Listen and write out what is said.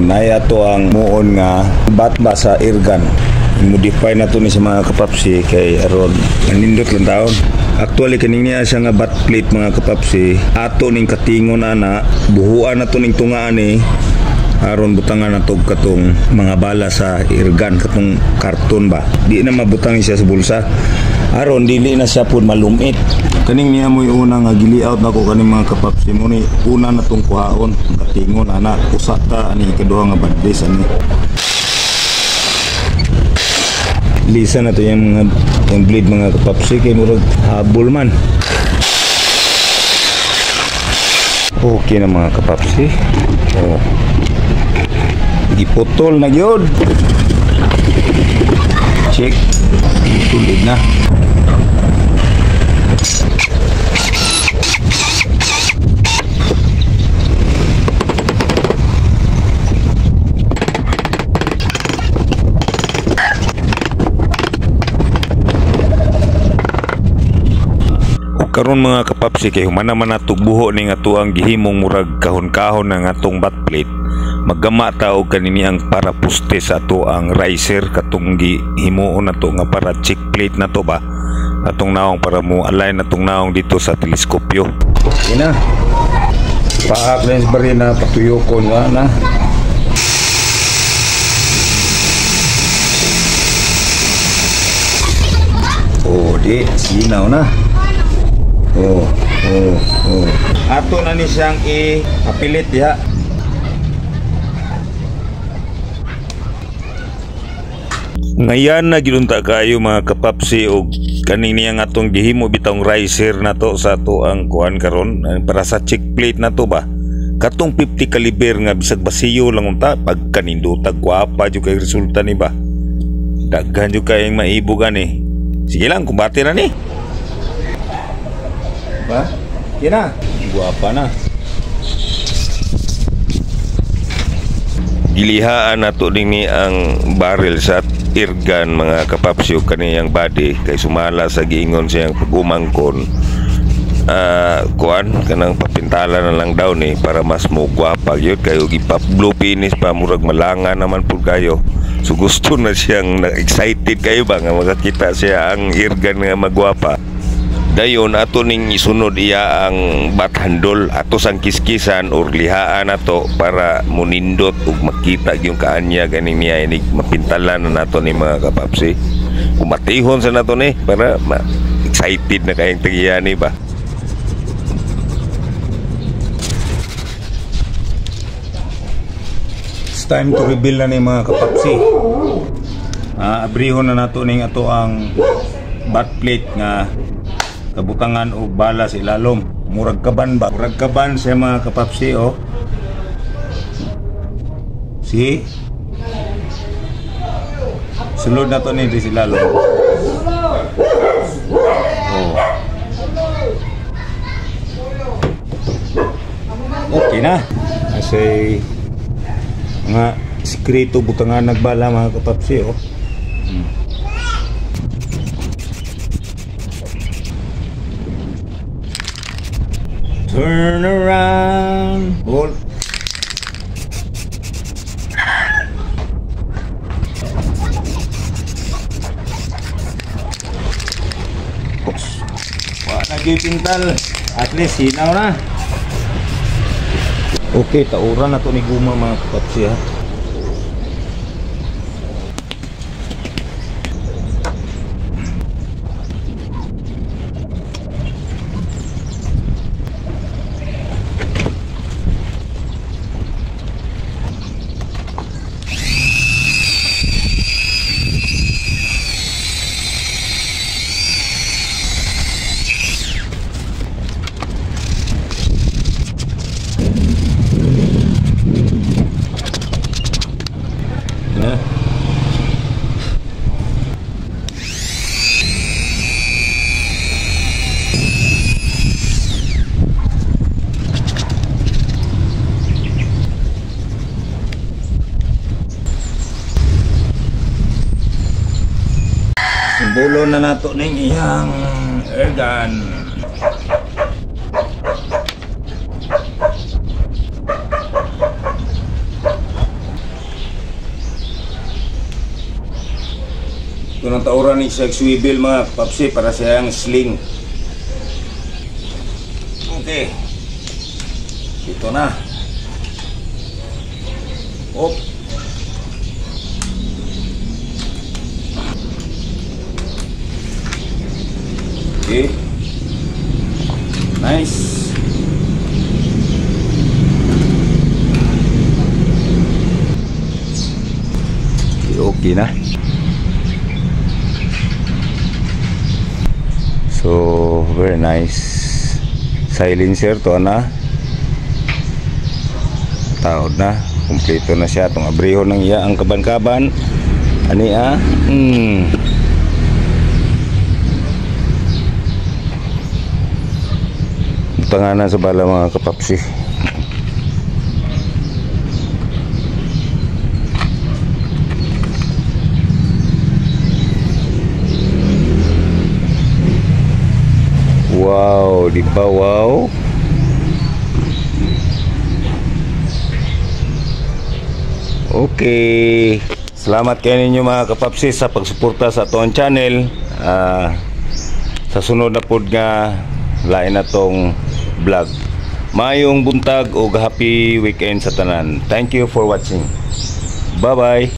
Naya to ang muon nga bat ba sa airgun. Modify na to ni sa mga kapapsi kay aron nindot lang taon. Actually kanina siya nga bat plate mga kapapsi. Ato ning katingon ana, buhuan na to ning tungaan ni aron butangan na to katong mga bala sa airgun katong karton ba. Di na mabutang siya sa bulsa. Aron dili na siya pud malumit. Kaning niya mo una nga gili out nako kaning mga kapapsi mo ni una na tong kuhaon katingon ana usa ta ani kaduha nga badlis ani. Lisa na to yung blade mga kapapsi kay murag habol man. Okay na mga kapapsi. Oh. Iputol na gyud. Check. Tulid na. Karon mga kapapsi kay humana man natog buho ning atuang gihimong murag kahon-kahon ng atong bat plate. Maggama ta og kanini ang para puste sa ato ang riser katong gihimuon nato nga para check plate na to ba. Atong naong para mo align atong naong dito sa teleskopyo. Ina. Paak lens bari na patuyokon nga na. Oh, di sinaw na. Oh. Ato na ni siyang i-apilit ya. Ngayon na gilunta kayo mga kapapsi og kanini ang atong gihimo bitong riser na to sa to ang kuan karon para sa check plate na to ba. Katong 50 caliber nga bisag basiyo lang unta pag kanindutag guwapa jud kay resulta ni ba. Daghan jud kay maibugan ni. Sige lang kumbate na ni. Ba? Kina, guwapa na. Gilihaan nato dinhi ang barrel sa airgun mga kapapsi ug kaniyang body kay sumala sa giingon siyang pag-umangkon. Kuan kanang papintala na lang daw ni para mas mo guwapa gyud kay ug ipap blue finish pa murag malanga naman pud kayo. So gusto na siyang excited kayo ba nga makakita siya ang airgun nga magwapa. Dayon ato ning isunod iya ang bat handle ato sang kiskisan or lihaan nato para munindot ug makita yung kaanya ganing niya inig mapintalan na nato ni mga kapapsi. Kumatihon sa nato ni para excited na kayong tagiyani ba. It's time to reveal na ni mga kapapsi. Abrihon na nato ning ato ang bat plate nga kabutangan o bala sa ilalom. Murag kaban ba? Murag kaban sa mga kapapsi oh. See? Sulod na to ni sa ilalom. Oh. Okay na. Kasi mga sikreto butangan nagbala mga kapapsi oh. Turn around. Hold. Wala nagipintal. At least hinaw na. Okay, tauran na to ni guma mga kapapsi ha. Bulo na nato ning iyang airgun. Ito ng tauran ni siya swivel mga kapapsi para siyang sling. Okay. Ito na. Op. Okay. Nice. Okay na. So, very nice. Silencer to na. Taod na. Kumpleto na siya. Itong abriho ng iya. Ang kaban-kaban. Ani Tanganan sa bala mga kapapsi. Wow, di ba wow? Okay. Salamat kayo ninyo mga kapapsi sa pagsuporta sa aton channel. Sa sunod na pod nga lain na tong vlog. Mayong buntag o happy weekend sa tanan. Thank you for watching. Bye bye.